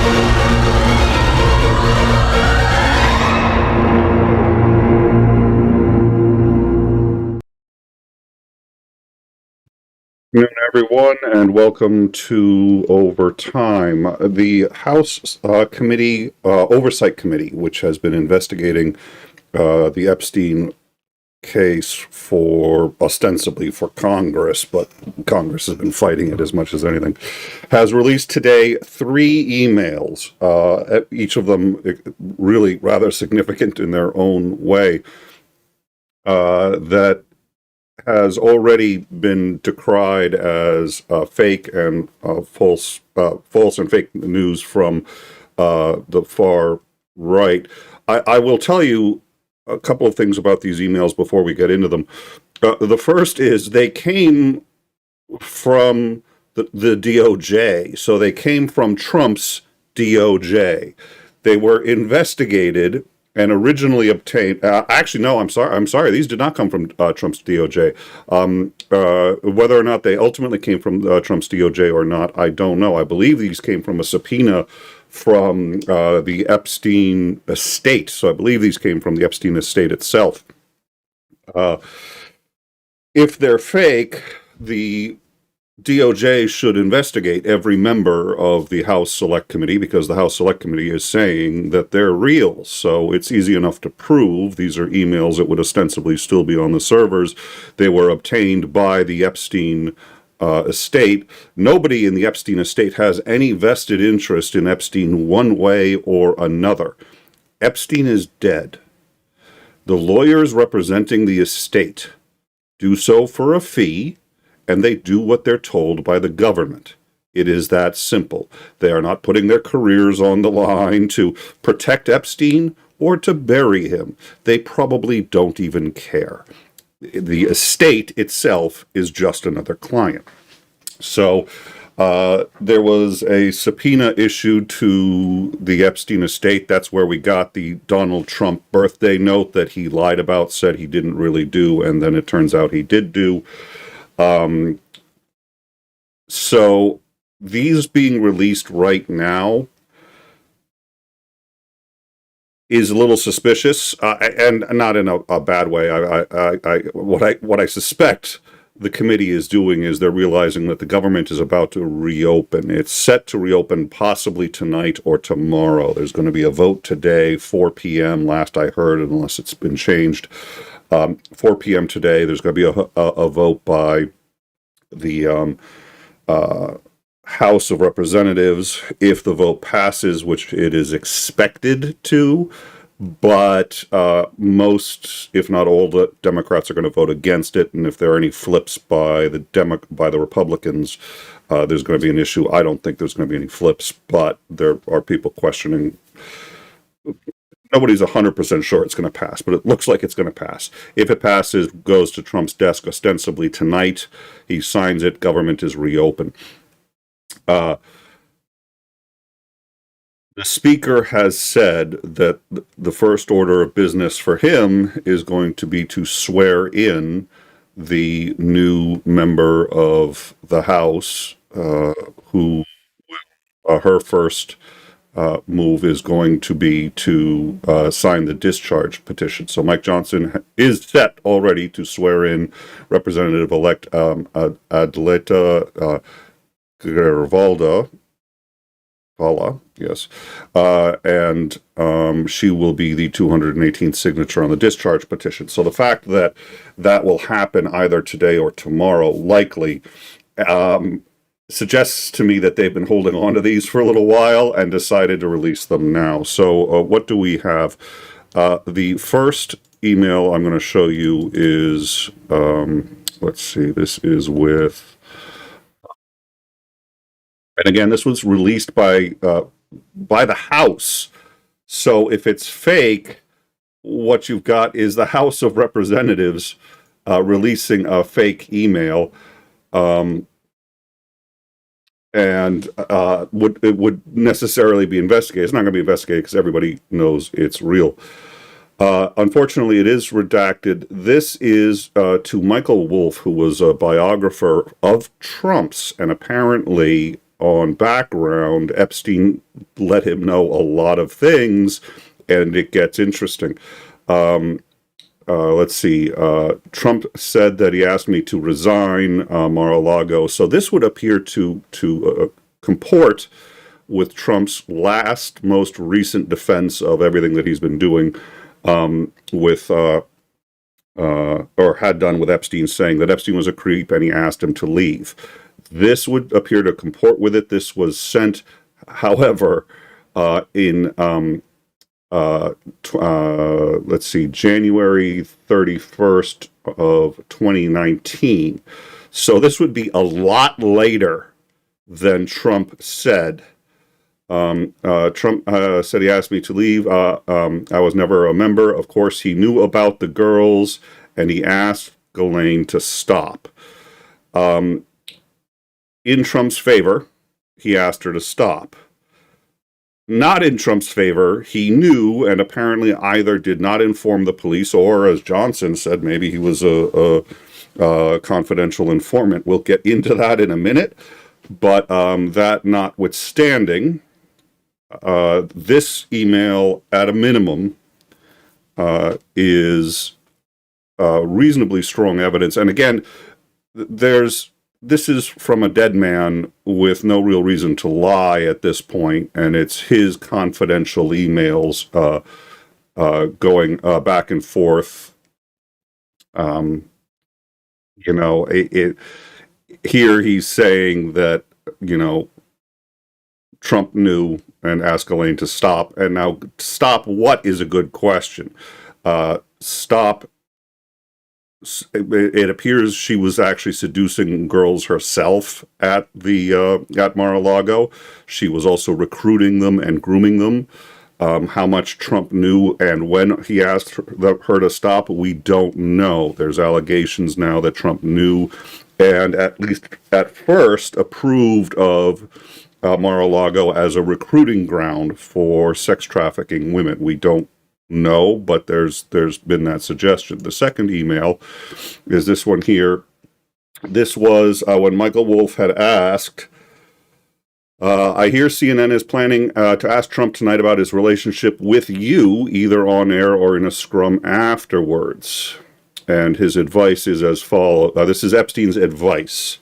Good afternoon, everyone, and welcome to Overtime. The House Oversight Committee, which has been investigating the Epstein case for ostensibly for Congress, but Congress has been fighting it as much as anything, has released today 3 emails, each of them really rather significant in their own way, that has already been decried as fake and false and fake news from the far right. I will tell you a couple of things about these emails before we get into them. The first is they came from the DOJ, so they came from Trump's DOJ. They were investigated and originally obtained. Actually, no, I'm sorry. These did not come from Trump's DOJ. Whether or not they ultimately came from Trump's DOJ or not, I don't know. I believe these came from a subpoena from the Epstein estate. So I believe these came from the Epstein estate itself. If they're fake, the DOJ should investigate every member of the House Select Committee, because the House Select Committee is saying that they're real. So it's easy enough to prove. These are emails that would ostensibly still be on the servers. They were obtained by the Epstein estate. Nobody in the Epstein estate has any vested interest in Epstein one way or another. Epstein is dead. The lawyers representing the estate do so for a fee, and they do what they're told by the government. It is that simple. They are not putting their careers on the line to protect Epstein or to bury him. They probably don't even care. The estate itself is just another client. So there was a subpoena issued to the Epstein estate. That's where we got the Donald Trump birthday note that he lied about, said he didn't really do, and then it turns out he did do. So these being released right now is a little suspicious, and not in a bad way. What I suspect the committee is doing is they're realizing that the government is about to reopen. It's set to reopen possibly tonight or tomorrow. There's going to be a vote today, 4 p.m. last I heard, unless it's been changed. 4 p.m. today, there's going to be a vote by the House of Representatives. If the vote passes, which it is expected to, but most, if not all, the Democrats are going to vote against it. And if there are any flips by the Republicans, there's going to be an issue. I don't think there's going to be any flips, but there are people questioning. Nobody's 100% sure it's going to pass, but it looks like it's going to pass. If it passes, goes to Trump's desk ostensibly tonight. He signs it. Government is reopened. The speaker has said that the first order of business for him is going to be to swear in the new member of the House, who her first move is going to be to sign the discharge petition. So Mike Johnson is set already to swear in Representative-elect Adelita Vala, yes, and she will be the 218th signature on the discharge petition. So the fact that that will happen either today or tomorrow, likely, suggests to me that they've been holding on to these for a little while and decided to release them now. So what do we have? The first email I'm going to show you is, let's see, this is with, and again, this was released by the House. So if it's fake, what you've got is the House of Representatives releasing a fake email, and it would necessarily be investigated. It's not going to be investigated because everybody knows it's real. Unfortunately, it is redacted. This is to Michael Wolff, who was a biographer of Trump's, and apparently on background, Epstein let him know a lot of things, and it gets interesting. Let's see. Trump said that he asked me to resign Mar-a-Lago. So this would appear to comport with Trump's most recent defense of everything that he's been doing with or had done with Epstein, saying that Epstein was a creep and he asked him to leave. This would appear to comport with it. This was sent, however, in let's see, January 31st of 2019. So this would be a lot later than Trump said. Trump said he asked me to leave. I was never a member. Of course, he knew about the girls, and he asked Ghislaine to stop. In Trump's favor, he asked her to stop. Not in Trump's favor, he knew and apparently either did not inform the police, or, as Johnson said, maybe he was a confidential informant. We'll get into that in a minute. But that notwithstanding, this email, at a minimum, is reasonably strong evidence. And again, this is from a dead man with no real reason to lie at this point, and it's his confidential emails going back and forth. Here he's saying that, Trump knew and asked Ghislaine to stop. And now, stop what is a good question. Stop. It appears she was actually seducing girls herself at at Mar-a-Lago. She was also recruiting them and grooming them. How much Trump knew and when he asked her to stop, we don't know. There's allegations now that Trump knew and, at least at first, approved of Mar-a-Lago as a recruiting ground for sex trafficking women. We don't know, but there's been that suggestion. The second email is this one here. This was when Michael Wolff had asked, I hear CNN is planning to ask Trump tonight about his relationship with you, either on air or in a scrum afterwards. And his advice is as follows. This is Epstein's advice.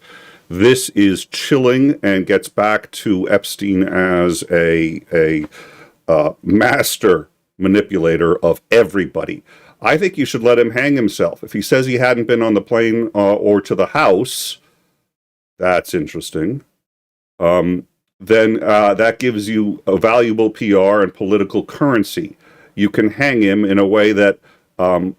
This is chilling and gets back to Epstein as a master manipulator of everybody. I think you should let him hang himself. If he says he hadn't been on the plane or to the house, that's interesting. Then that gives you a valuable PR and political currency. You can hang him in a way that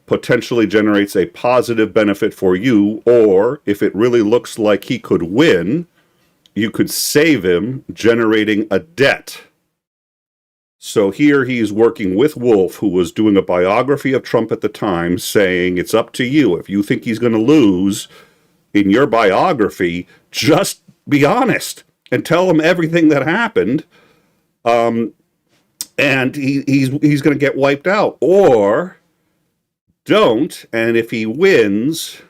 potentially generates a positive benefit for you, or if it really looks like he could win, you could save him, generating a debt. So here he's working with Wolff, who was doing a biography of Trump at the time, saying, it's up to you. If you think he's going to lose in your biography, just be honest and tell him everything that happened. And he's going to get wiped out. Or don't, and if he wins,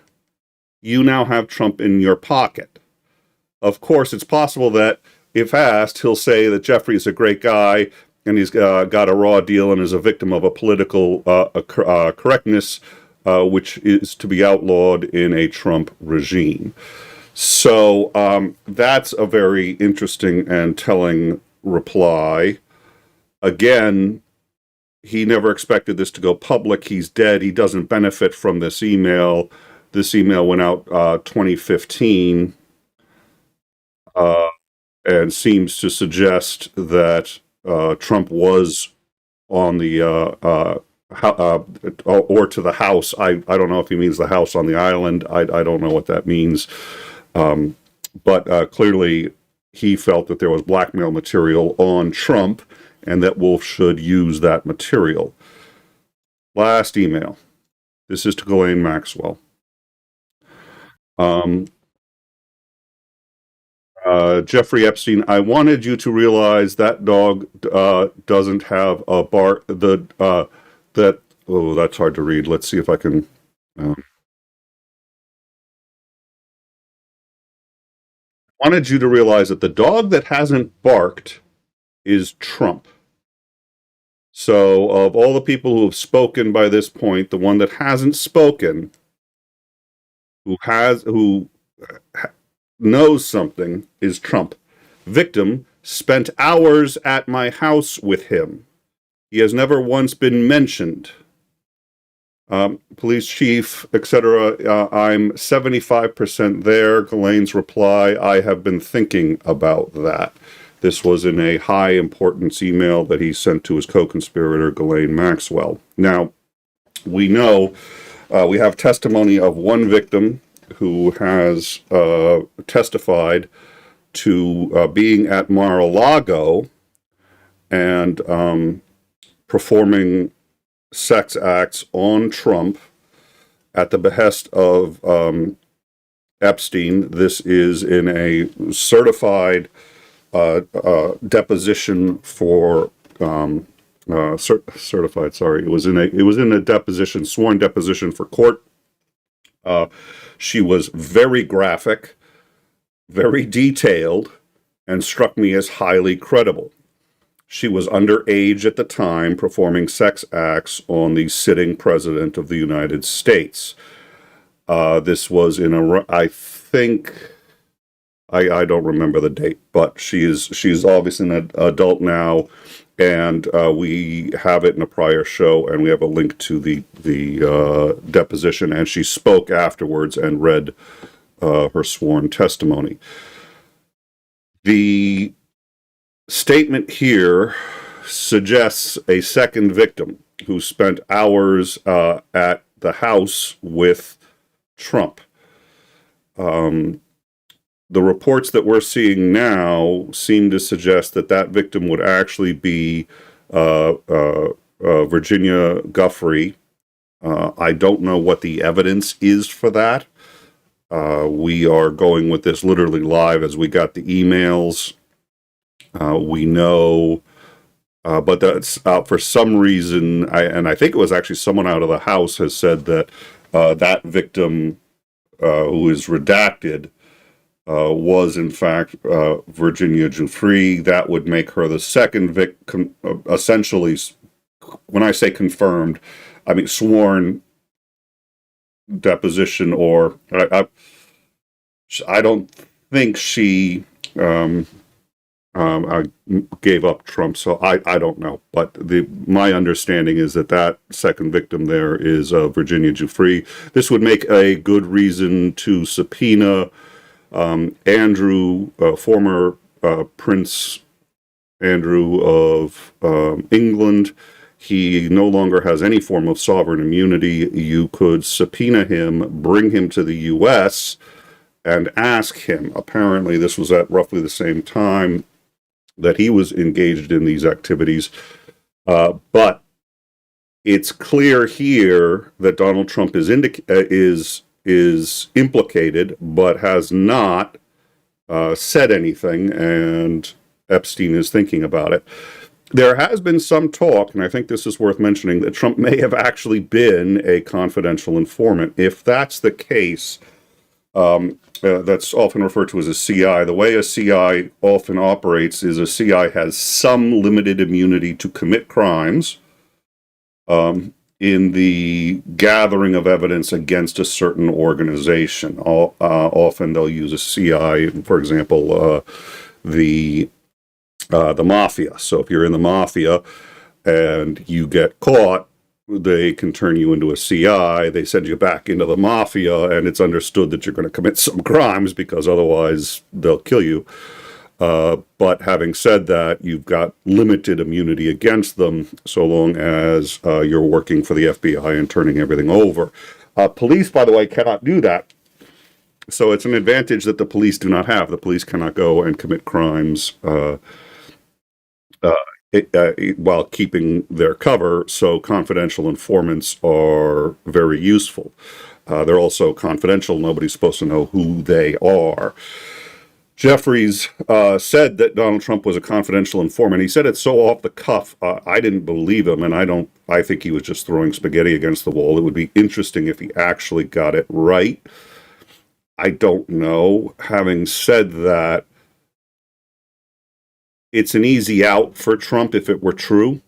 you now have Trump in your pocket. Of course, it's possible that, if asked, he'll say that Jeffrey is a great guy, and he's got a raw deal and is a victim of a political correctness, which is to be outlawed in a Trump regime. So that's a very interesting and telling reply. Again, he never expected this to go public. He's dead. He doesn't benefit from this email. This email went out 2015 and seems to suggest that Trump was on the or to the house. I don't know if he means the house on the island. I don't know what that means. But clearly he felt that there was blackmail material on Trump and that Wolff should use that material. Last email. This is to Ghislaine Maxwell. Jeffrey Epstein, I wanted you to realize that dog doesn't have a bar. That's hard to read. Let's see if I can. wanted you to realize that the dog that hasn't barked is Trump. So, of all the people who have spoken by this point, the one that hasn't spoken, who knows something, is Trump. Victim spent hours at my house with him. He has never once been mentioned. Police chief, etc. I'm 75% there. Ghislaine's reply, I have been thinking about that. This was in a high importance email that he sent to his co-conspirator, Ghislaine Maxwell. Now, we know we have testimony of one victim who has testified to being at Mar-a-Lago and performing sex acts on Trump at the behest of Epstein. This is in a certified deposition for certified. Sorry, it was in a deposition, sworn deposition for court. She was very graphic, very detailed, and struck me as highly credible. She was underage at the time, performing sex acts on the sitting president of the United States. This was in I think, I don't remember the date, but she's obviously an adult now, and we have it in a prior show, and we have a link to the deposition, and she spoke afterwards and read her sworn testimony. The statement here suggests a second victim who spent hours at the house with Trump. The reports that we're seeing now seem to suggest that that victim would actually be Virginia Giuffre. I don't know what the evidence is for that. We are going with this literally live as we got the emails. We know, but that's for some reason, and I think it was actually someone out of the house has said that that victim who is redacted was in fact Virginia Giuffre. That would make her the second victim, essentially. When I say confirmed, I mean sworn deposition, or I don't think she I gave up Trump, so I don't know. But my understanding is that second victim there is Virginia Giuffre. This would make a good reason to subpoena Andrew, former Prince Andrew of England. He no longer has any form of sovereign immunity. You could subpoena him, bring him to the U.S., and ask him. Apparently, this was at roughly the same time that he was engaged in these activities. But it's clear here that Donald Trump is implicated, but has not said anything, and Epstein is thinking about it. There has been some talk, and I think this is worth mentioning, that Trump may have actually been a confidential informant. If that's the case, that's often referred to as a CI. The way a CI often operates is a CI has some limited immunity to commit crimes in the gathering of evidence against a certain organization. Often they'll use a CI, for example, the mafia. So if you're in the mafia and you get caught, they can turn you into a CI, they send you back into the mafia, and it's understood that you're going to commit some crimes because otherwise they'll kill you. But having said that, you've got limited immunity against them so long as you're working for the FBI and turning everything over. Police, by the way, cannot do that. So it's an advantage that the police do not have. The police cannot go and commit crimes while keeping their cover, so confidential informants are very useful. They're also confidential. Nobody's supposed to know who they are. Jeffries said that Donald Trump was a confidential informant. He said it so off the cuff, I didn't believe him, and I think he was just throwing spaghetti against the wall. It would be interesting if he actually got it right. I don't know. Having said that, it's an easy out for Trump if it were true.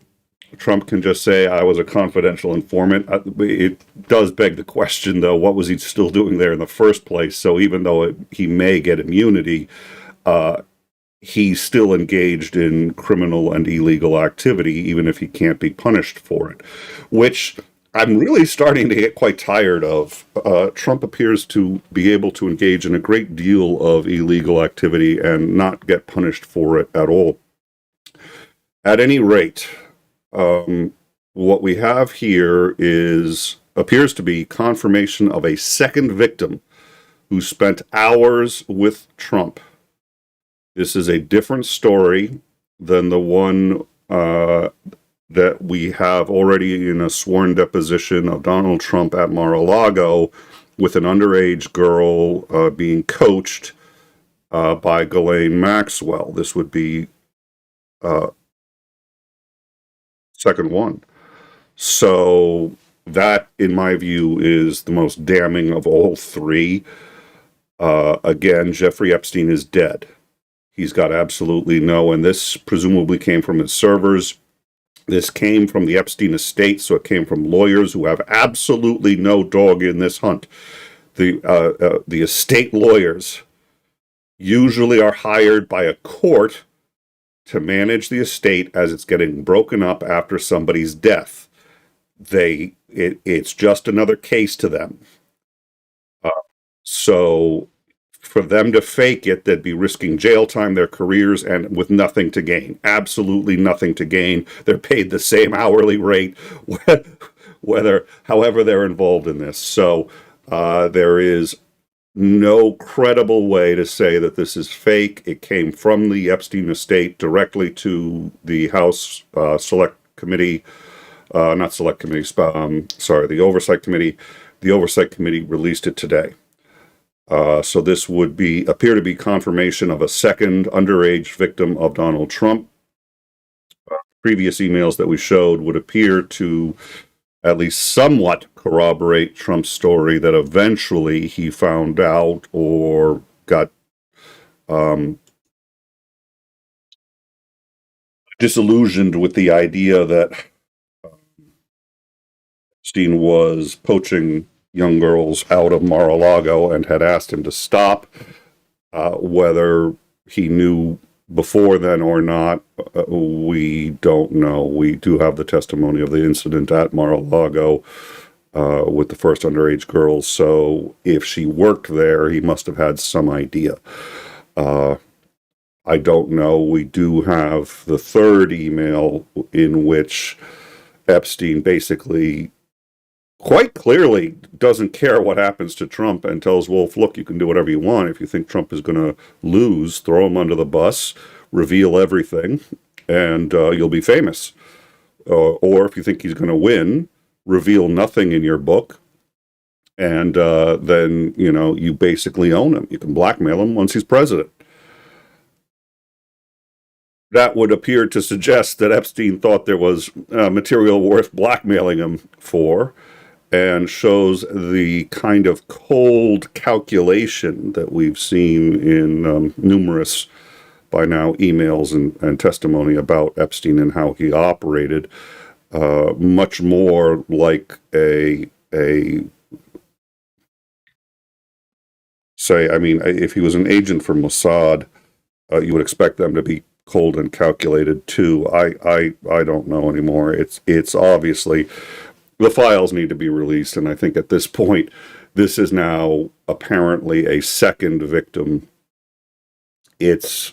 Trump can just say, I was a confidential informant. It does beg the question, though, what was he still doing there in the first place? So even though he may get immunity, he's still engaged in criminal and illegal activity, even if he can't be punished for it, which I'm really starting to get quite tired of. Trump appears to be able to engage in a great deal of illegal activity and not get punished for it at all. At any rate, what we have here appears to be confirmation of a second victim who spent hours with Trump. This is a different story than the one that we have already in a sworn deposition of Donald Trump at Mar-a-Lago with an underage girl being coached by Ghislaine Maxwell. This would be second one. So that, in my view, is the most damning of all three. Again, Jeffrey Epstein is dead. He's got absolutely no, and this presumably came from his servers. This came from the Epstein estate, so it came from lawyers who have absolutely no dog in this hunt. The estate lawyers usually are hired by a court to manage the estate as it's getting broken up after somebody's death. It's just another case to them. So for them to fake it, they'd be risking jail time, their careers, and with nothing to gain. Absolutely nothing to gain. They're paid the same hourly rate, however they're involved in this. So there is no credible way to say that this is fake. It came from the Epstein estate directly to the House Select Committee, not Select Committee, the Oversight Committee. The Oversight Committee released it today. So this would appear to be confirmation of a second underage victim of Donald Trump. Previous emails that we showed would appear to at least somewhat corroborate Trump's story that eventually he found out or got disillusioned with the idea that Epstein was poaching young girls out of Mar-a-Lago and had asked him to stop. Whether he knew before then or not, we don't know. We do have the testimony of the incident at Mar-a-Lago with the first underage girl, so if she worked there, he must have had some idea. I don't know. We do have the third email in which Epstein basically quite clearly doesn't care what happens to Trump and tells Wolf, look, you can do whatever you want. If you think Trump is going to lose, throw him under the bus, reveal everything, and you'll be famous. Or if you think he's going to win, reveal nothing in your book, and then, you basically own him. You can blackmail him once he's president. That would appear to suggest that Epstein thought there was material worth blackmailing him for, and shows the kind of cold calculation that we've seen in numerous, by now, emails and testimony about Epstein and how he operated, much more like if he was an agent for Mossad, you would expect them to be cold and calculated too. I don't know anymore. It's obviously, the files need to be released, and I think at this point, this is now apparently a second victim. It's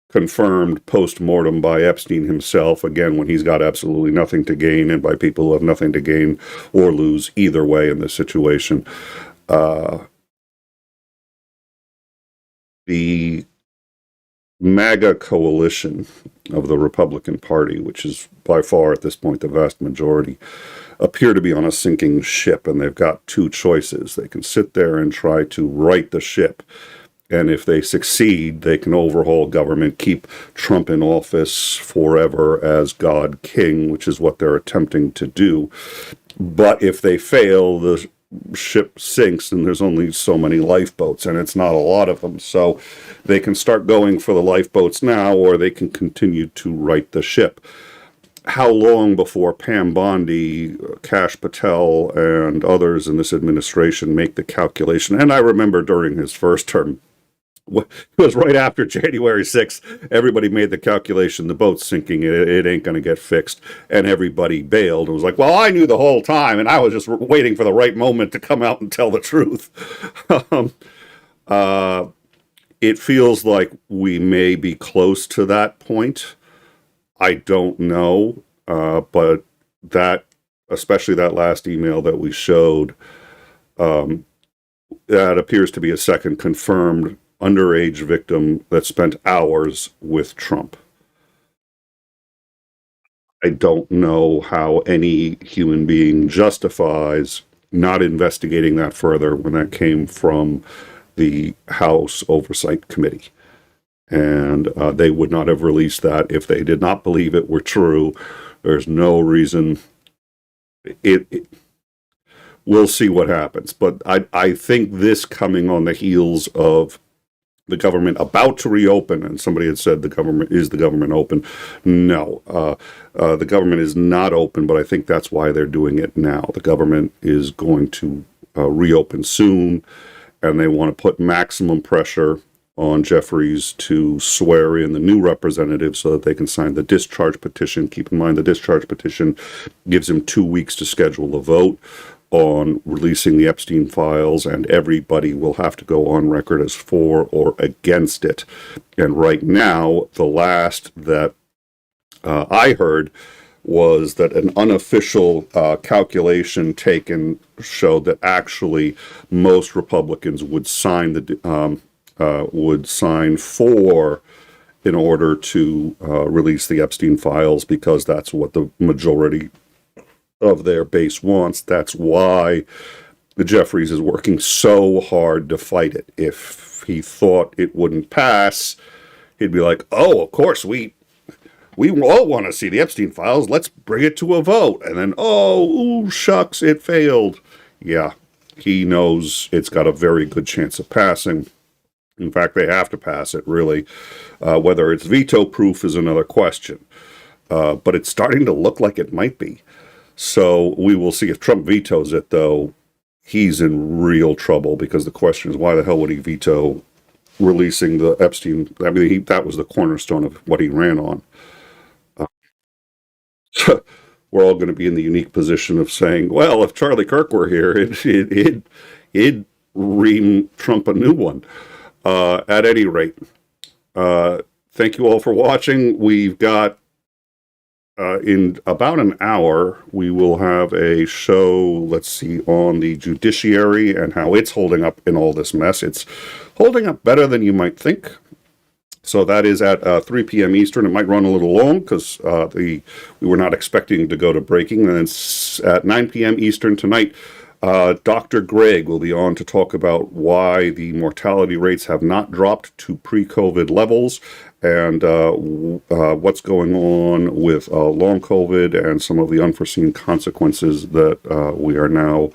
confirmed post-mortem by Epstein himself, again, when he's got absolutely nothing to gain, and by people who have nothing to gain or lose either way in this situation. The MAGA coalition of the Republican Party, which is by far at this point the vast majority, appear to be on a sinking ship, and they've got two choices. They can sit there and try to right the ship, and if they succeed, they can overhaul government, keep Trump in office forever as God King, which is what they're attempting to do. But if they fail, the ship sinks and there's only so many lifeboats, and it's not a lot of them. So they can start going for the lifeboats now, or they can continue to right the ship. How long before Pam Bondi, Kash Patel, and others in this administration make the calculation? And I remember during his first term, it was right after January 6th, everybody made the calculation, the boat's sinking, it ain't going to get fixed, and everybody bailed. It was like, well, I knew the whole time, and I was just waiting for the right moment to come out and tell the truth. It feels like we may be close to that point. I don't know, but that, especially that last email that we showed, that appears to be a second confirmed underage victim that spent hours with Trump. I don't know how any human being justifies not investigating that further when that came from the House Oversight Committee. And they would not have released that if they did not believe it were true. There's no reason. We'll see what happens. But I think this coming on the heels of the government about to reopen, and somebody had said the government open? No, the government is not open, but I think that's why they're doing it now. The government is going to reopen soon, and they want to put maximum pressure on Jeffries to swear in the new representative so that they can sign the discharge petition. Keep in mind, the discharge petition gives him 2 weeks to schedule a vote on releasing the Epstein files, and everybody will have to go on record as for or against it. And right now, the last that I heard was that an unofficial calculation taken showed that actually most Republicans would sign for in order to release the Epstein files, because that's what the majority of their base wants. That's why the Jeffries is working so hard to fight it. If he thought it wouldn't pass, he'd be like, oh, of course, we all want to see the Epstein files. Let's bring it to a vote. And then, ooh, shucks, it failed. Yeah, he knows it's got a very good chance of passing. In fact, they have to pass it, really. Whether it's veto-proof is another question. But it's starting to look like it might be. So we will see. If Trump vetoes it, though, he's in real trouble, because the question is, why the hell would he veto releasing the Epstein? I mean, that was the cornerstone of what he ran on. We're all going to be in the unique position of saying, well, if Charlie Kirk were here, it'd ream Trump a new one. At any rate, thank you all for watching. We've got in about an hour, we will have a show, let's see, on the judiciary and how it's holding up in all this mess. It's holding up better than you might think. So that is at 3 p.m. Eastern. It might run a little long because we were not expecting to go to breaking. And it's at 9 p.m. Eastern tonight. Dr. Greg will be on to talk about why the mortality rates have not dropped to pre-COVID levels, and what's going on with long COVID and some of the unforeseen consequences that we are now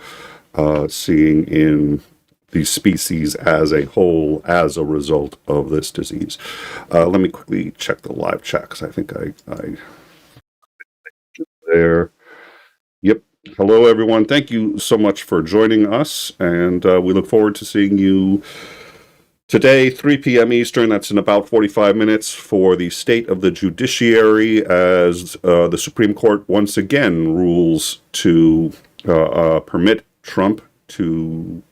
seeing in the species as a whole as a result of this disease. Let me quickly check the live chat, because I think I there. Yep. Hello, everyone. Thank you so much for joining us, and we look forward to seeing you today, 3 p.m. Eastern. That's in about 45 minutes for the state of the judiciary, as the Supreme Court once again rules to permit Trump to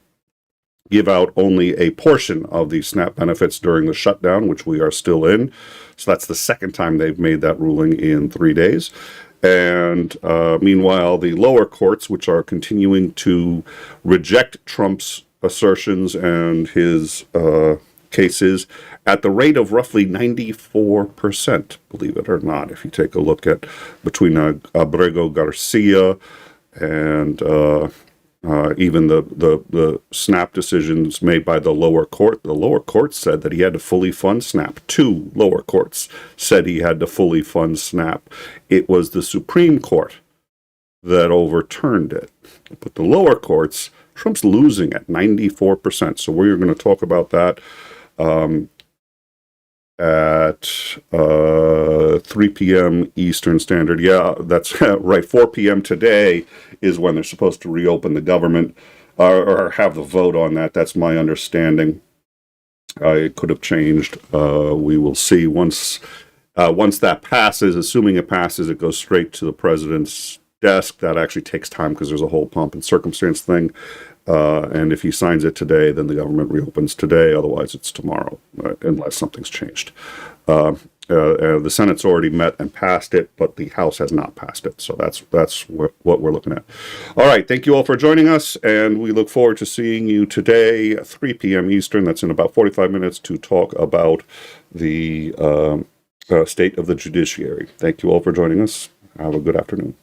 give out only a portion of the SNAP benefits during the shutdown, which we are still in. So that's the second time they've made that ruling in 3 days. And meanwhile, the lower courts, which are continuing to reject Trump's assertions and his cases at the rate of roughly 94%, believe it or not. If you take a look at between Abrego Garcia and even the SNAP decisions made by the lower court said that he had to fully fund SNAP. 2 lower courts said he had to fully fund SNAP. It was the Supreme Court that overturned it. But the lower courts Trump's losing at 94%. So we're going to talk about that at 3 p.m. Eastern Standard. Yeah, that's right. 4 p.m. today is when they're supposed to reopen the government or have the vote on that. That's my understanding. It could have changed. We will see once that passes. Assuming it passes, it goes straight to the president's desk. That actually takes time because there's a whole pomp and circumstance thing. And if he signs it today, then the government reopens today. Otherwise, it's tomorrow, unless something's changed. The Senate's already met and passed it, but the House has not passed it. So that's what we're looking at. All right. Thank you all for joining us, and we look forward to seeing you today at 3 p.m. Eastern. That's in about 45 minutes to talk about the state of the judiciary. Thank you all for joining us. Have a good afternoon.